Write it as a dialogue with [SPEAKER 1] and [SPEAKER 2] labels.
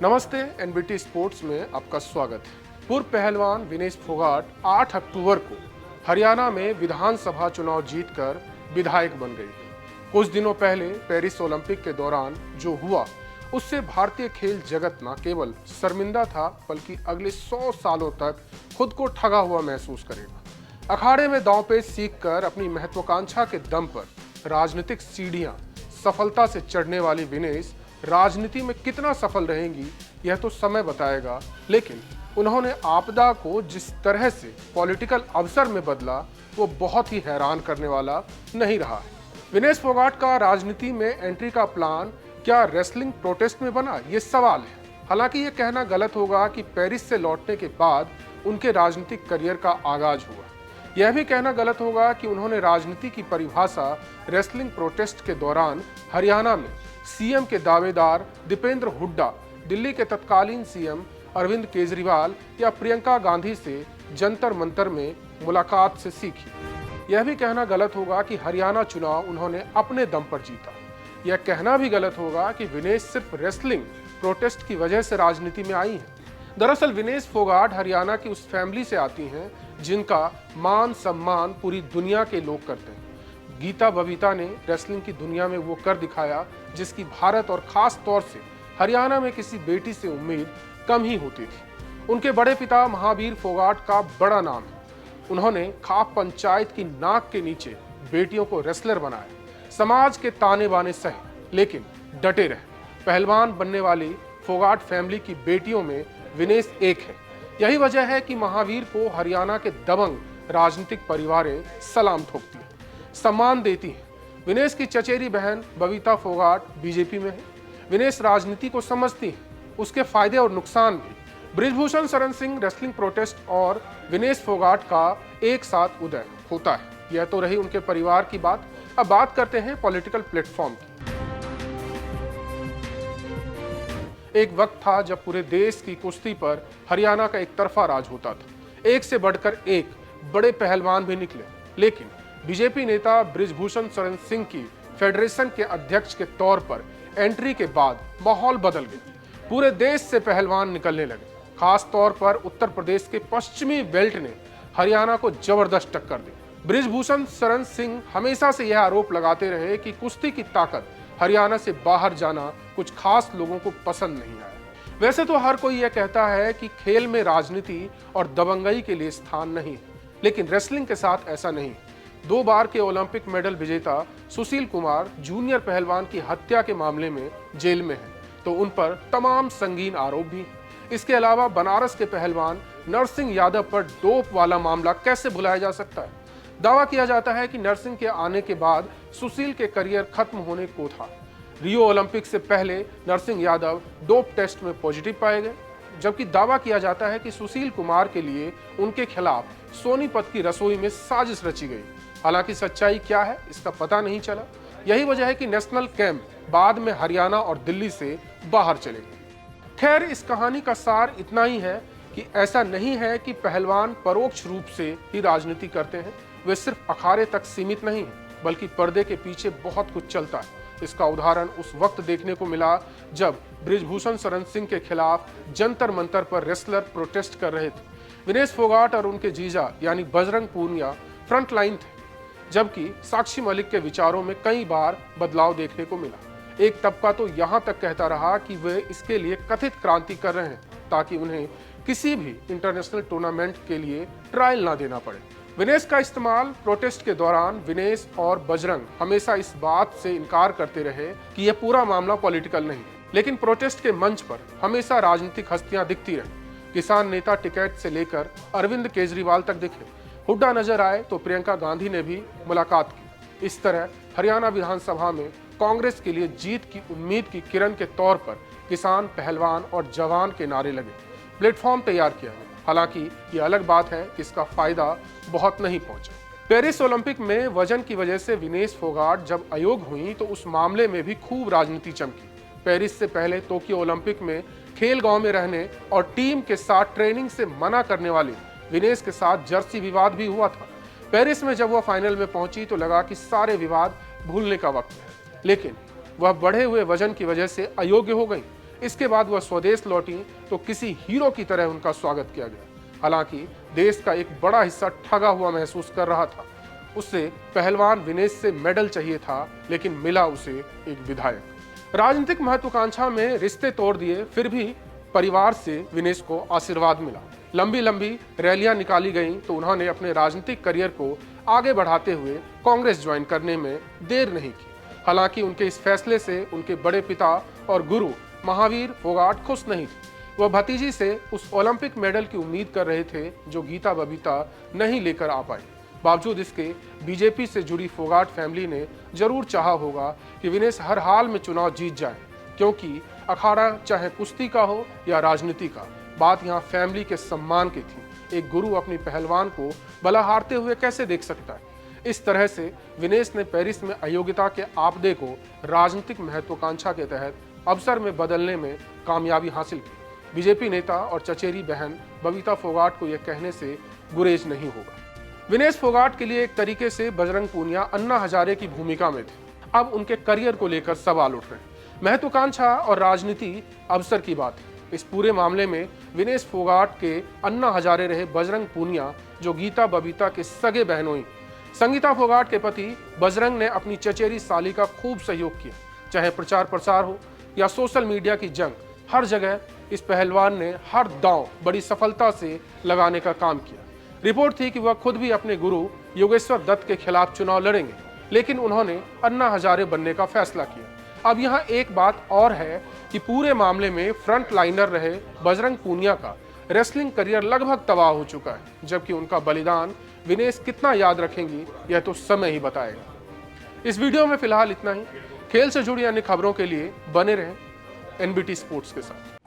[SPEAKER 1] नमस्ते, NBT sports में आपका स्वागत है। पूर्व पहलवान विनेश फोगाट 8 अक्टूबर को हरियाणा में विधानसभा चुनाव जीतकर विधायक बन गई। कुछ दिनों पहले पेरिस ओलंपिक के दौरान जो हुआ उससे भारतीय खेल जगत न केवल शर्मिंदा था बल्कि अगले 100 सालों तक खुद को ठगा हुआ महसूस करेगा। अखाड़े में दांवपेच सीखकर अपनी महत्वाकांक्षा के दम पर राजनीतिक सीढ़ियां सफलता से चढ़ने वाली विनेश राजनीति में कितना सफल रहेंगी यह तो समय बताएगा, लेकिन उन्होंने आपदा को जिस तरह से पॉलिटिकल अवसर में बदला वो बहुत ही हैरान करने वाला नहीं रहा है। विनेश फोगाट का राजनीति में एंट्री का प्लान क्या रेसलिंग प्रोटेस्ट में बना, ये सवाल है। हालांकि ये कहना गलत होगा कि पेरिस से लौटने के बाद उनके राजनीतिक करियर का आगाज हुआ। यह भी कहना गलत होगा कि उन्होंने राजनीति की परिभाषा रेसलिंग प्रोटेस्ट के दौरान हरियाणा में सीएम के दावेदार दीपेंद्र हुड्डा, दिल्ली के तत्कालीन सीएम अरविंद केजरीवाल या प्रियंका गांधी से जंतर मंतर में मुलाकात से सीखी। यह भी कहना गलत होगा कि हरियाणा चुनाव उन्होंने अपने दम पर जीता। यह कहना भी गलत होगा कि विनेश सिर्फ रेसलिंग प्रोटेस्ट की वजह से राजनीति में आई हैं। दरअसल विनेश फोगाट हरियाणा की उस फैमिली से आती हैं जिनका मान सम्मान पूरी दुनिया के लोग करते हैं। गीता बबीता ने रेसलिंग की दुनिया में वो कर दिखाया जिसकी भारत और खास तौर से हरियाणा में किसी बेटी से उम्मीद कम ही होती थी। उनके बड़े पिता महावीर फोगाट का बड़ा नाम है। उन्होंने खाप पंचायत की नाक के नीचे बेटियों को रेसलर बनाया। समाज के ताने बाने सहे लेकिन डटे रहे। पहलवान बनने वाली फोगाट फैमिली की बेटियों में विनेश एक है। यही वजह है कि महावीर को हरियाणा के दबंग राजनीतिक परिवारें सलाम ठोकती हैं, सम्मान देती हैं। विनेश की चचेरी बहन बबीता फोगाट बीजेपी में है। विनेश राजनीति को समझती है, उसके फायदे और नुकसान भी। बृजभूषण शरण सिंह रेसलिंग प्रोटेस्ट और विनेश फोगाट का एक साथ उदय होता है। यह तो रही उनके परिवार की बात। अब बात करते हैं पॉलिटिकल प्लेटफॉर्म की। एक वक्त था जब पूरे देश की कुश्ती पर हरियाणा का एक तरफा राज होता था। एक से बढ़कर एक बड़े पहलवान भी निकले, लेकिन बीजेपी नेता बृजभूषण शरण सिंह की फेडरेशन के अध्यक्ष के तौर पर एंट्री के बाद माहौल बदल गया। पूरे देश से पहलवान निकलने लगे। खास तौर पर उत्तर प्रदेश के पश्चिमी बेल्ट ने हरियाणा को जबरदस्त टक्कर दी। बृजभूषण शरण सिंह हमेशा से यह आरोप लगाते रहे कि कुश्ती की ताकत हरियाणा से बाहर जाना कुछ खास लोगों को पसंद नहीं आया। वैसे तो हर कोई यह कहता है कि खेल में राजनीति और दबंगई के लिए स्थान नहीं, लेकिन रेसलिंग के साथ ऐसा नहीं। 2 बार के ओलंपिक मेडल विजेता सुशील कुमार जूनियर पहलवान की हत्या के मामले में जेल में हैं, तो उन पर तमाम संगीन आरोप भी। इसके अलावा बनारस के पहलवान नरसिंह यादव पर डोप वाला मामला कैसे भुलाया जा सकता है। दावा किया जाता है कि नरसिंह के आने के बाद सुशील के करियर खत्म होने को था। रियो ओलंपिक से पहले नरसिंह यादव डोप टेस्ट में पॉजिटिव पाए गए, जबकि दावा किया जाता है कि सुशील कुमार के लिए उनके खिलाफ सोनीपत की रसोई में साजिश रची गई। हालांकि सच्चाई क्या है इसका पता नहीं चला। यही वजह है कि नेशनल कैंप बाद में हरियाणा और दिल्ली से बाहर चले गए। खैर, इस कहानी का सार इतना ही है कि ऐसा नहीं है कि पहलवान परोक्ष रूप से ही राजनीति करते हैं। वे सिर्फ अखाड़े तक सीमित नहीं हैं, बल्कि पर्दे के पीछे बहुत कुछ चलता है। इसका उदाहरण उस वक्त देखने को मिला जब बृजभूषण शरण सिंह के खिलाफ जंतर मंतर पर रेसलर प्रोटेस्ट कर रहे थे। विनेश फोगाट और उनके जीजा यानी बजरंग पूनिया फ्रंट लाइन थे, जबकि साक्षी मलिक के विचारों में कई बार बदलाव देखने को मिला। एक तबका तो यहाँ तक कहता रहा कि वे इसके लिए कथित क्रांति कर रहे हैं ताकि उन्हें किसी भी इंटरनेशनल टूर्नामेंट के लिए ट्रायल ना देना पड़े। विनेश का इस्तेमाल प्रोटेस्ट के दौरान विनेश और बजरंग हमेशा इस बात से इनकार करते रहे कि यह पूरा मामला पॉलिटिकल नहीं, लेकिन प्रोटेस्ट के मंच पर हमेशा राजनीतिक हस्तियां दिखती रही। किसान नेता टिकैत से लेकर अरविंद केजरीवाल तक दिखे। हुड्डा नजर आए तो प्रियंका गांधी ने भी मुलाकात की। इस तरह हरियाणा विधानसभा में कांग्रेस के लिए जीत की उम्मीद की किरण के तौर पर किसान, पहलवान और जवान के नारे लगे। प्लेटफॉर्म तैयार किया गया। हालांकि ये अलग बात है कि इसका फायदा बहुत नहीं पहुंचा। पेरिस ओलंपिक में वजन की वजह से विनेश फोगाट जब अयोग्य हुई तो उस मामले में भी खूब राजनीति चमकी। पेरिस से पहले टोक्यो ओलंपिक में खेल गांव में रहने और टीम के साथ ट्रेनिंग से मना करने वाले विनेश के साथ जर्सी विवाद भी हुआ था। पेरिस में जब वह फाइनल में पहुंची तो लगा कि सारे विवाद भूलने का वक्त है, लेकिन वह बढ़े हुए वजन की वजह से अयोग्य हो गई। इसके बाद वह स्वदेश लौटी तो किसी हीरो की तरह उनका स्वागत किया गया। हालांकि देश का एक बड़ा हिस्सा ठगा हुआ महसूस कर रहा था। उससे पहलवान विनेश से मेडल चाहिए था, लेकिन मिला उसे एक विधायक। राजनीतिक महत्वाकांक्षा में रिश्ते तोड़ दिए, फिर भी परिवार से विनेश को आशीर्वाद मिला। लंबी लंबी रैलियां निकाली गईं तो उन्होंने अपने राजनीतिक करियर को आगे बढ़ाते हुए कांग्रेस ज्वाइन करने में देर नहीं की। हालांकि उनके इस फैसले से उनके बड़े पिता और गुरु महावीर फोगाट खुश नहीं थे। वह भतीजी से उस ओलंपिक मेडल की उम्मीद कर रहे थे जो गीता बबीता नहीं लेकर आ पाई। बावजूद इसके बीजेपी से जुड़ी फोगाट फैमिली ने जरूर चाहा होगा कि विनेश हर हाल में चुनाव जीत जाए, क्योंकि अखाड़ा चाहे कुश्ती का हो या राजनीति का, बात यहाँ फैमिली के सम्मान की थी। एक गुरु अपनी पहलवान को भला हारते हुए कैसे देख सकता है। इस तरह से विनेश ने पेरिस में अयोग्यता के आपदे को राजनीतिक महत्वाकांक्षा के तहत अवसर में बदलने में कामयाबी हासिल की। बीजेपी नेता और चचेरी बहन बबीता फोगाट को यह कहने से गुरेज नहीं होगा। विनेश फोगाट के लिए एक तरीके से बजरंग पूनिया अन्ना हजारे की भूमिका में थे। अब उनके करियर को लेकर सवाल उठ रहे हैं। महत्वाकांक्षा और राजनीति अवसर की बात है। इस पूरे मामले में विनेश फोगाट के अन्ना हजारे रहे बजरंग पूनिया, जो गीता बबीता के सगे बहनोई। संगीता फोगाट के पति बजरंग ने अपनी चचेरी साली का खूब सहयोग किया, चाहे प्रचार प्रसार हो या सोशल मीडिया की जंग। हर जगह इस पहलवान ने हर दांव बड़ी सफलता से लगाने का काम किया। रिपोर्ट थी कि वह खुद भी अपने गुरु योगेश्वर दत्त के खिलाफ चुनाव लड़ेंगे, लेकिन उन्होंने अन्ना हजारे बनने का फैसला किया। अब यहाँ एक बात और है कि पूरे मामले में फ्रंट लाइनर रहे बजरंग पूनिया का रेसलिंग करियर लगभग तबाह हो चुका है, जबकि उनका बलिदान विनेश कितना याद रखेंगी यह तो समय ही बताएगा। इस वीडियो में फिलहाल इतना ही। खेल से जुड़ी अन्य खबरों के लिए बने रहें एनबीटी स्पोर्ट्स के साथ।